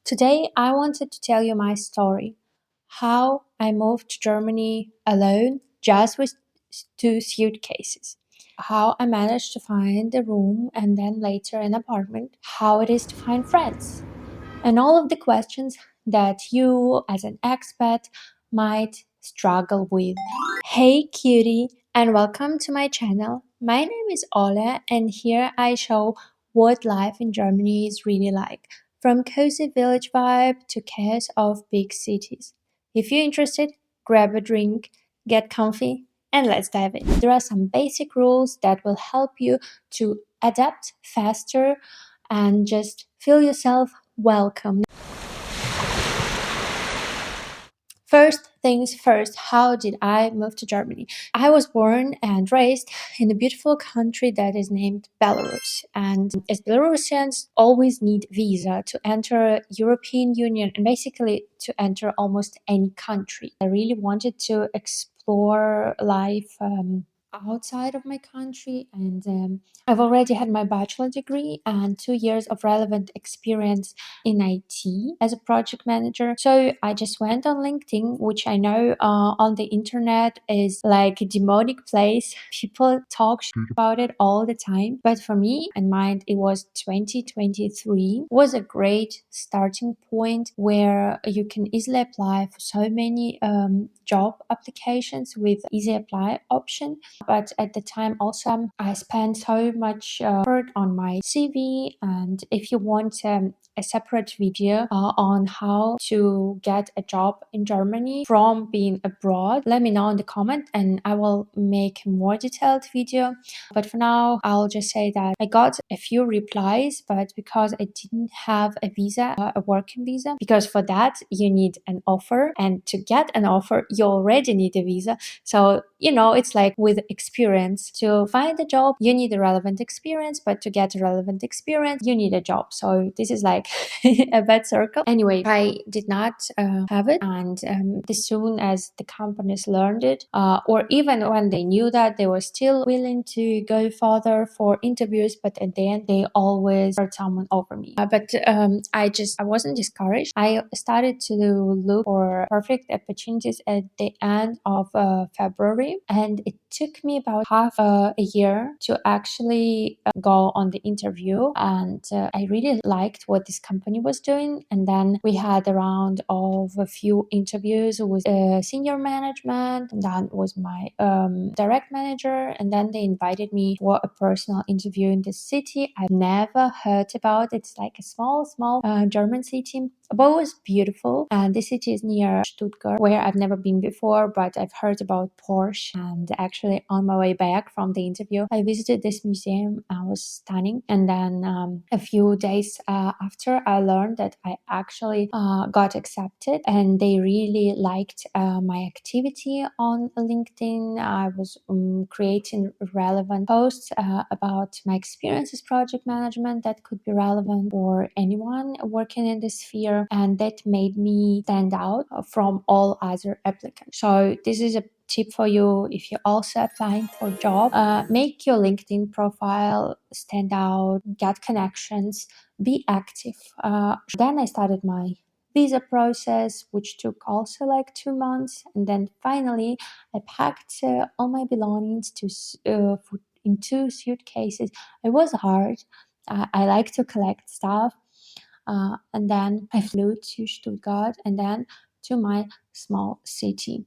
Today, I wanted to tell you my story how I moved to Germany alone, just with two suitcases. How I managed to find a room and then later an apartment. How it is to find friends. And all of the questions that you, as an expat, might struggle with. Hey cutie, and welcome to my channel. My name is Ola, and here I show what life in Germany is really like, from cozy village vibe to chaos of big cities. If you're interested, grab a drink, get comfy, and let's dive in. There are some basic rules that will help you to adapt faster and just feel yourself welcome. First things first, how did I move to Germany? I was born and raised in a beautiful country that is named Belarus. And as Belarusians always need visa to enter European Union and basically to enter almost any country. I really wanted to explore life outside of my country, and I've already had my bachelor degree and 2 years of relevant experience in IT as a project manager. So I just went on LinkedIn, which I know on the internet is like a demonic place. People talk about it all the time. But for me and mind, it was 2023 was a great starting point where you can easily apply for so many job applications with easy apply option. But at the time also I spent so much effort on my CV, and if you want a separate video on how to get a job in Germany from being abroad, let me know in the comment and I will make a more detailed video. But for now, I'll just say that I got a few replies, but because I didn't have a visa, a working visa, because for that you need an offer, and to get an offer you already need a visa. So it's like with experience, to find a job you need a relevant experience, but to get a relevant experience you need a job. So this is like a bad circle. Anyway, I did not have it, and as soon as the companies learned it, or even when they knew that, they were still willing to go further for interviews, but at the end they always heard someone over me. I wasn't discouraged. I started to look for perfect opportunities at the end of February, and it took me about half a year to actually go on the interview, and I really liked what this company was doing. And then we had a round of a few interviews with senior management, and that was my direct manager, and then they invited me for a personal interview in the city I've never heard about. It's like a small German city, but it was beautiful. And this city is near Stuttgart, where I've never been before, but I've heard about Porsche. And actually on my way back from the interview I visited this museum. It was stunning. And then a few days after, I learned that I actually got accepted, and they really liked my activity on LinkedIn. I was creating relevant posts about my experience as project management that could be relevant for anyone working in this sphere, and that made me stand out from all other applicants. So this is a tip for you if you're also applying for a job. Make your LinkedIn profile stand out, get connections, be active. Then I started my visa process, which took also like 2 months, and then finally I packed all my belongings in two suitcases. It was hard. I like to collect stuff, and then I flew to Stuttgart and then to my small city.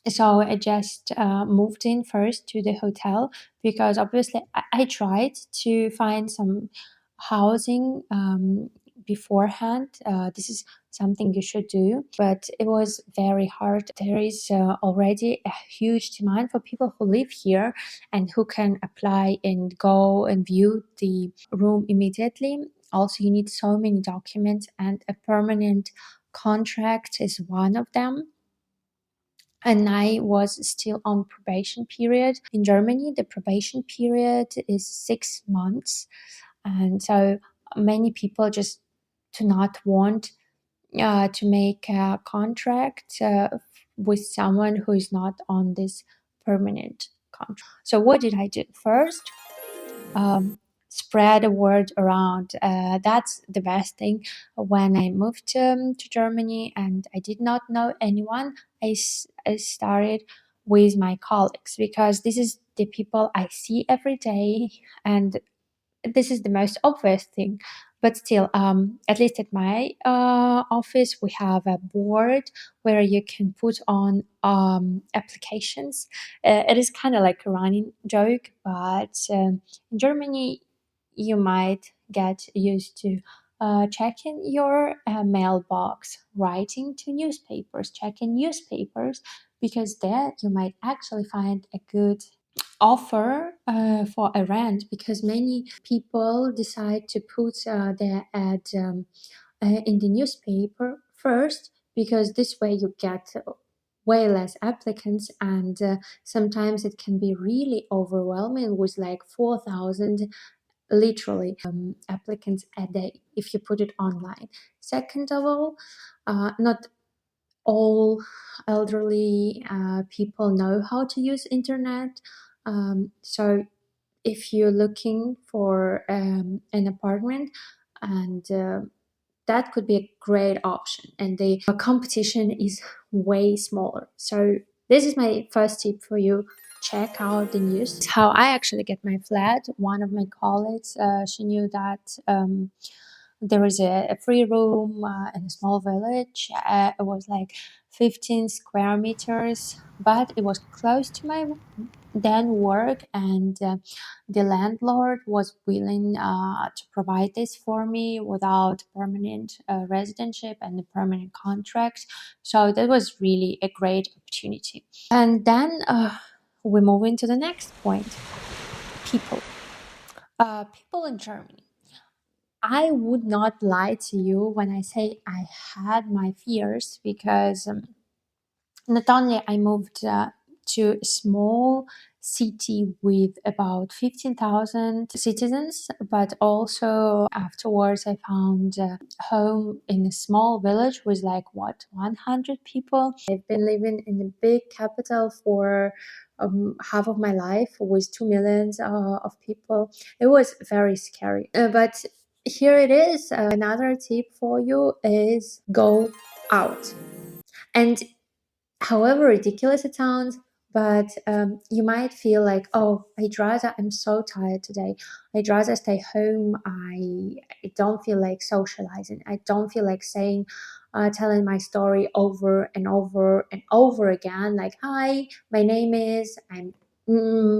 So I just moved in first to the hotel, because obviously I tried to find some housing beforehand. This is something you should do, but it was very hard. There is already a huge demand for people who live here and who can apply and go and view the room immediately. Also, you need so many documents, and a permanent contract is one of them. and I was still on probation period. In Germany, the probation period is 6 months, and so many people just do not want to make a contract with someone who is not on this permanent contract. So what did I do first? um, Spread a word around. That's the best thing. When I moved to Germany and I did not know anyone, I started with my colleagues, because this is the people I see every day, and this is the most obvious thing. But still, at least at my office, we have a board where you can put on applications. It is kind of like a running joke, but in Germany, you might get used to checking your mailbox, writing to newspapers, checking newspapers, because there you might actually find a good offer for a rent, because many people decide to put their ad in the newspaper first, because this way you get way less applicants, and sometimes it can be really overwhelming with like 4,000 literally applicants a day if you put it online. Second of all, not all elderly people know how to use internet. So if you're looking for an apartment, and that could be a great option, and the competition is way smaller. So this is my first tip for you: check out the news. How I actually get my flat. One of my colleagues, she knew that there was a free room in a small village. It was like 15 square meters, but it was close to my then work, and the landlord was willing to provide this for me without permanent residentship and a permanent contract. So that was really a great opportunity. And then we move into the next point: people. People in Germany. I would not lie to you when I say I had my fears, because not only I moved to a small city with about 15,000 citizens, but also afterwards I found a home in a small village with like what, 100 people. I've been living in a big capital for half of my life with 2 millions of people. It was very scary. But here it is. Another tip for you is go out. And however ridiculous it sounds, but you might feel like, oh, I'm so tired today. I'd rather stay home. I don't feel like socializing. I don't feel like telling my story over and over and over again. Like, hi, my name is, I'm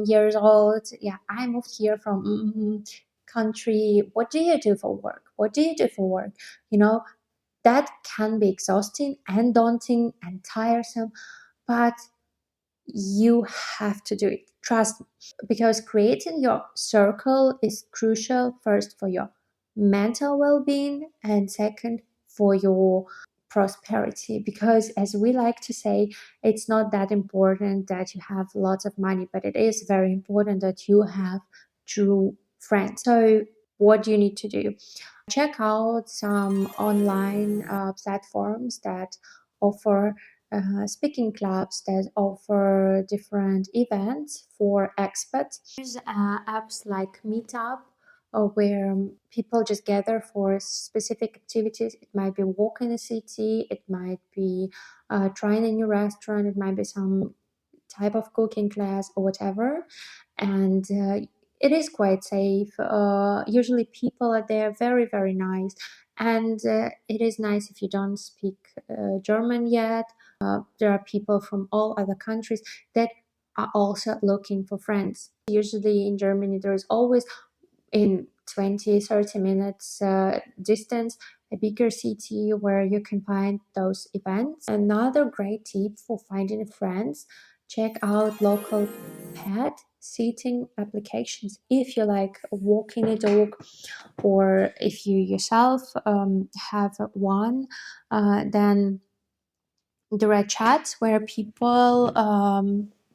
years old. Yeah, I moved here from country. What do you do for work? What do you do for work? You know, that can be exhausting and daunting and tiresome, but you have to do it. Trust me. Because creating your circle is crucial, first for your mental well being, and second for your prosperity. Because, as we like to say, it's not that important that you have lots of money, but it is very important that you have true friends. So, what do you need to do? Check out some online platforms that offer speaking clubs, that offer different events for expats. There's apps like Meetup, where people just gather for specific activities. It might be walk in the city, it might be trying a new restaurant, it might be some type of cooking class or whatever. And it is quite safe. Usually people are there very, very nice. And it is nice if you don't speak German yet. There are people from all other countries that are also looking for friends. Usually in Germany, there is always in 20-30 minutes distance a bigger city where you can find those events. Another great tip for finding friends: check out local pet sitting applications. If you like walking a dog, or if you yourself have one, then direct chats where people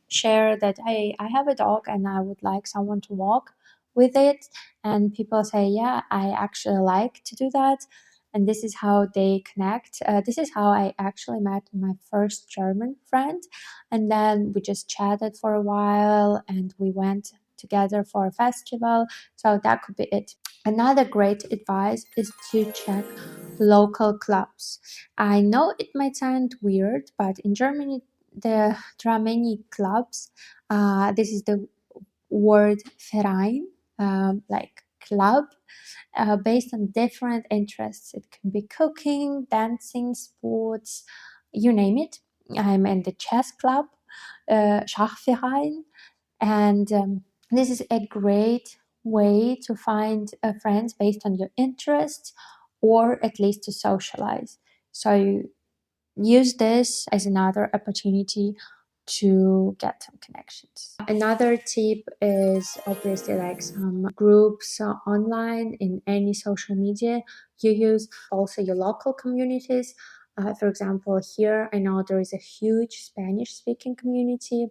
share that, hey, I have a dog and I would like someone to walk with it. And people say, yeah, I actually like to do that. And this is how they connect. This is how I actually met my first German friend. And then we just chatted for a while and we went together for a festival. So that could be it. Another great advice is to check local clubs. I know it might sound weird, but in Germany there are many clubs. This is the word Verein, like club, based on different interests. It can be cooking, dancing, sports, you name it. I'm in the chess club, Schachverein, and this is a great way to find friends based on your interests or at least to socialize. So use this as another opportunity to get some connections. Another tip is obviously like some groups online in any social media you use, also your local communities. For example, here I know there is a huge Spanish speaking community,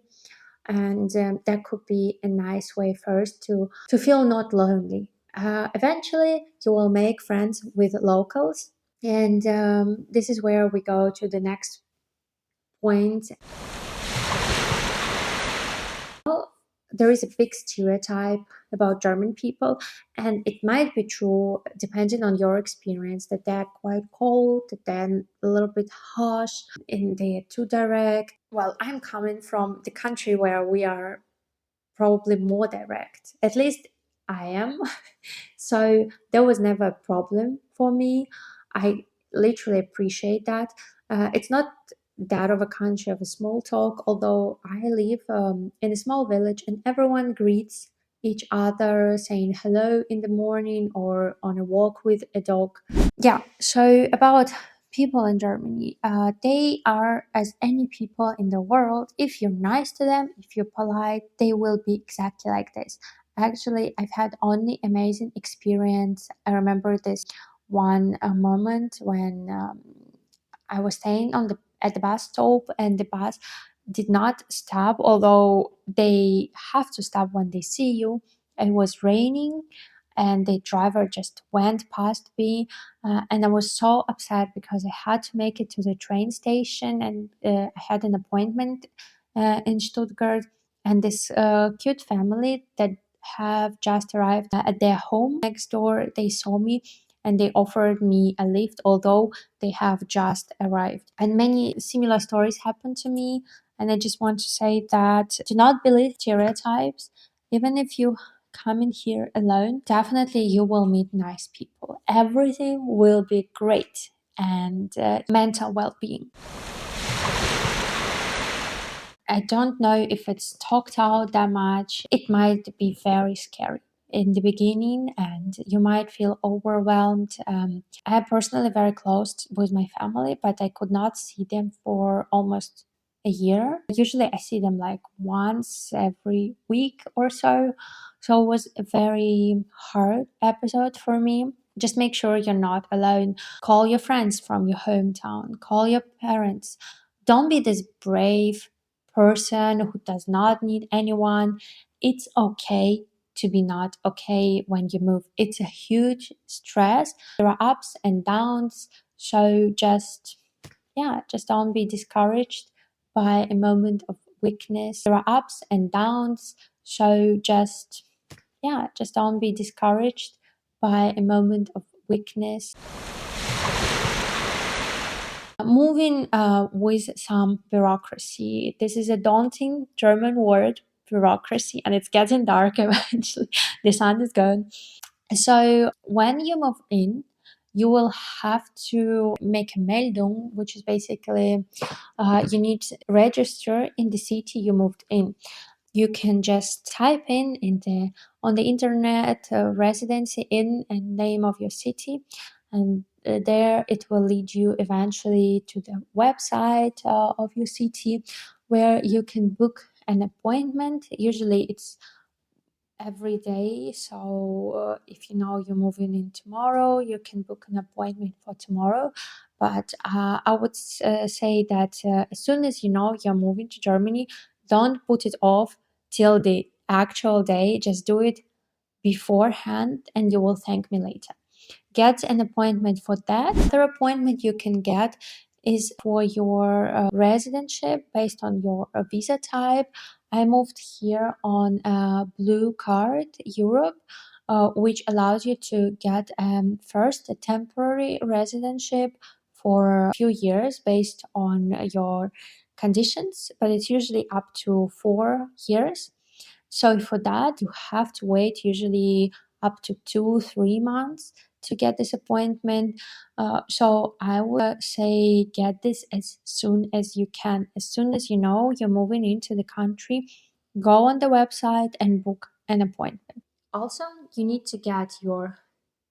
and that could be a nice way first to feel not lonely. Eventually, you will make friends with locals, and this is where we go to the next point. There is a big stereotype about German people, and it might be true depending on your experience that they're quite cold, that they're a little bit harsh, and they're too direct. Well, I'm coming from the country where we are probably more direct. At least I am. So there was never a problem for me. I literally appreciate that. It's not that of a country of a small talk, although I live in a small village and everyone greets each other saying hello in the morning or on a walk with a dog. Yeah, so about people in Germany, they are as any people in the world. If you're nice to them, if you're polite, they will be exactly like this. Actually, I've had only amazing experience. I remember this one moment when I was staying on the at the bus stop and the bus did not stop, although they have to stop when they see you. It was raining and the driver just went past me, and I was so upset because I had to make it to the train station, and I had an appointment in Stuttgart, and this cute family that have just arrived at their home next door, they saw me and they offered me a lift, although they have just arrived. And many similar stories happened to me. And I just want to say that do not believe stereotypes. Even if you come in here alone, definitely you will meet nice people. Everything will be great. And mental well being. I don't know if it's talked out that much. It might be very scary in the beginning and you might feel overwhelmed. I am personally very close with my family, but I could not see them for almost a year. Usually I see them like once every week or so. So it was a very hard episode for me. Just make sure you're not alone. Call your friends from your hometown, call your parents. Don't be this brave person who does not need anyone. It's okay to be not okay when you move. It's a huge stress. There are ups and downs. So just don't be discouraged by a moment of weakness. There are ups and downs. So just don't be discouraged by a moment of weakness. Moving with some bureaucracy. This is a daunting German word, bureaucracy, and it's getting dark eventually. The sun is going. So when you move in, you will have to make a Meldung, which is basically you need to register in the city you moved in. You can just type in the on the internet residency in and name of your city, and there it will lead you eventually to the website of your city where you can book an appointment. Usually it's every day, so if you know you're moving in tomorrow, you can book an appointment for tomorrow. but I would say that as soon as you know you're moving to Germany, don't put it off till the actual day. Just do it beforehand, and you will thank me later. Get an appointment for that. Other appointment you can get is for your residentship based on your visa type. I moved here on a blue card Europe, which allows you to get first a temporary residentship for a few years based on your conditions, but it's usually up to 4 years. So for that, you have to wait usually up to 2, 3 months to get this appointment. So I would say get this as soon as you can. As soon as you know you're moving into the country, go on the website and book an appointment. Also, you need to get your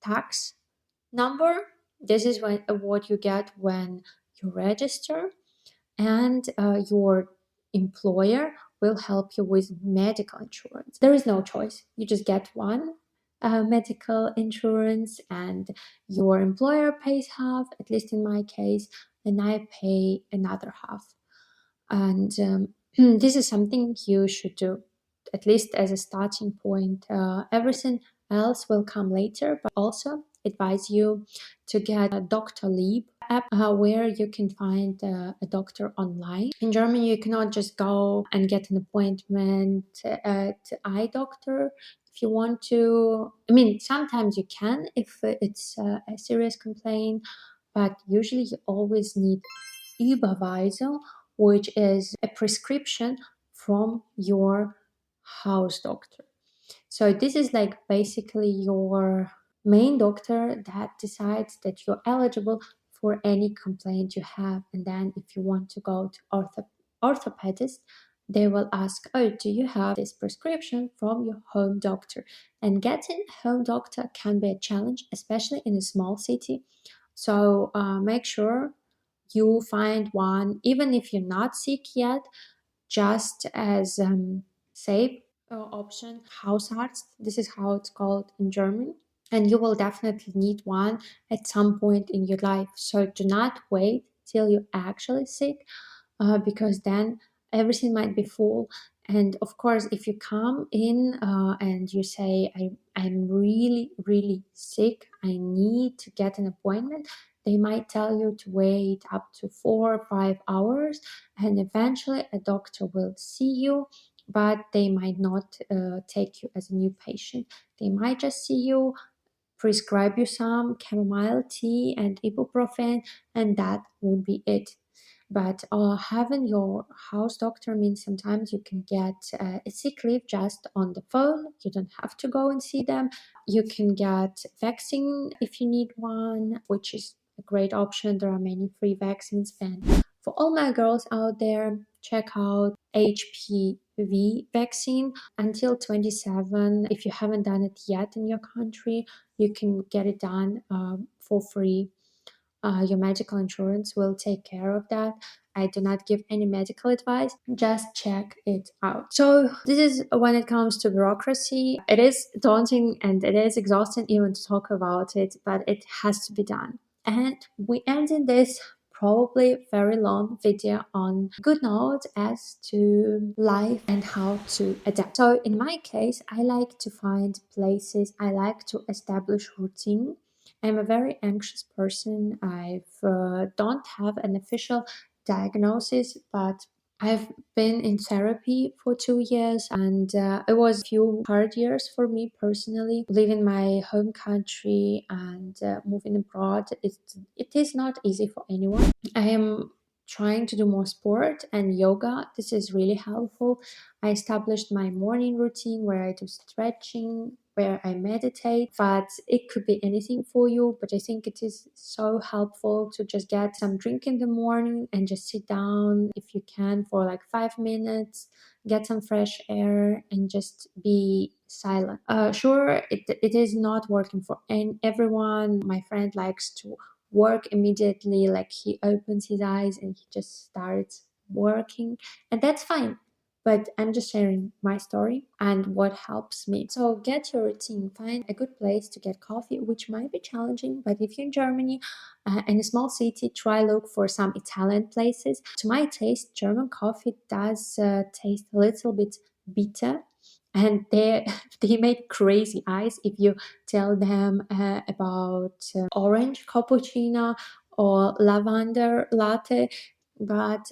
tax number. This is what you get when you register, and your employer will help you with medical insurance. There is no choice. You just get one medical insurance, and your employer pays half, at least in my case, and I pay another half. And this is something you should do, at least as a starting point. Everything else will come later, but also advise you to get a Dr. Leap app where you can find a doctor online. In Germany, you cannot just go and get an appointment at eye doctor if you want to. I mean, sometimes you can if it's a serious complaint, but usually you always need Überweisung, which is a prescription from your house doctor. So this is like basically your main doctor that decides that you're eligible for any complaint you have. And then if you want to go to orthopedist, they will ask, oh, do you have this prescription from your home doctor? And getting a home doctor can be a challenge, especially in a small city. So make sure you find one, even if you're not sick yet, just as safe option. Hausarzt, this is how it's called in German. And you will definitely need one at some point in your life. So do not wait till you're actually sick, because then everything might be full. And of course, if you come in and you say, I'm really, really sick, I need to get an appointment, they might tell you to wait up to 4 or 5 hours, and eventually a doctor will see you, but they might not take you as a new patient. They might just see you, prescribe you some chamomile tea and ibuprofen, and that would be it. But having your house doctor means sometimes you can get a sick leave just on the phone. You don't have to go and see them. You can get vaccine if you need one, which is a great option. There are many free vaccines. And for all my girls out there, check out HPV vaccine until 27. If you haven't done it yet in your country, you can get it done for free. Your medical insurance will take care of that. I do not give any medical advice, just check it out. So, this is when it comes to bureaucracy. It is daunting and it is exhausting even to talk about it, but it has to be done. And we ended this probably very long video on good note as to life and how to adapt. So in my case, I like to find places, I like to establish routine. I'm a very anxious person. I don't have an official diagnosis, but I've been in therapy for 2 years, and it was a few hard years for me personally. Leaving my home country and moving abroad, it is not easy for anyone. I am trying to do more sport and yoga. This is really helpful. I established my morning routine where I do stretching, where I meditate, but it could be anything for you. But I think it is so helpful to just get some drink in the morning and just sit down if you can for like 5 minutes, get some fresh air and just be silent. Sure, it is not working for everyone. My friend likes to work immediately, like he opens his eyes and he just starts working, and that's fine. but I'm just sharing my story and what helps me. So get your routine, find a good place to get coffee, which might be challenging, but if you're in Germany, in a small city, try look for some Italian places. To my taste, German coffee does taste a little bit bitter, and they they make crazy eyes if you tell them about orange cappuccino or lavender latte. But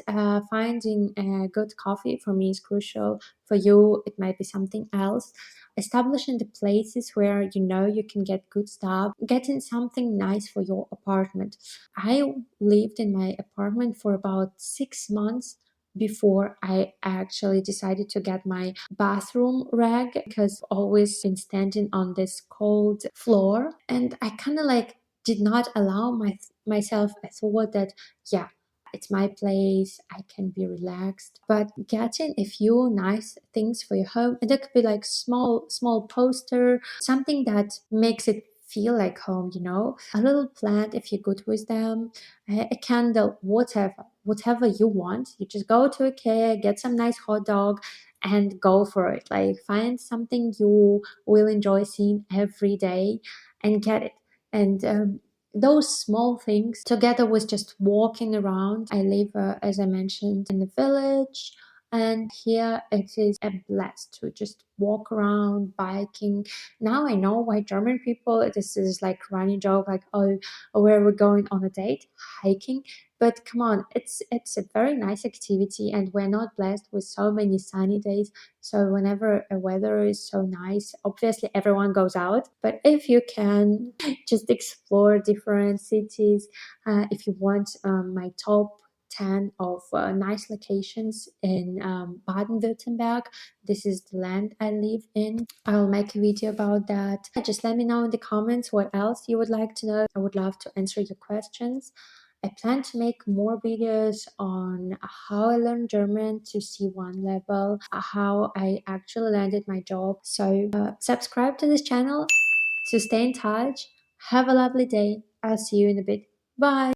finding a good coffee for me is crucial. For you, it might be something else. Establishing the places where you know you can get good stuff, getting something nice for your apartment. I lived in my apartment for about 6 months before I actually decided to get my bathroom rag, because I've always been standing on this cold floor, and I kind of like did not allow myself a thought that, yeah, it's my place, I can be relaxed. But getting a few nice things for your home, and that could be like small poster, something that makes it feel like home, a little plant if you're good with them, a candle, whatever you want. You just go to IKEA, get some nice hot dog, and go for it. Like, find something you will enjoy seeing every day and get it. And those small things, together with just walking around. I live, as I mentioned, in the village, and here it is a blast to just walk around biking. Now I know why German people, this is like running joke, like, oh, where we're going on a date, hiking. But come on, it's a very nice activity, and we're not blessed with so many sunny days. So whenever a weather is so nice, obviously everyone goes out. But if you can, just explore different cities. If you want my top 10 of nice locations in Baden-Württemberg, this is the land I live in. I'll make a video about that. Just let me know in the comments what else you would like to know. I would love to answer your questions. I plan to make more videos on how I learned German to C1 level, how I actually landed my job. So subscribe to this channel to stay in touch. Have a lovely day. I'll see you in a bit. Bye.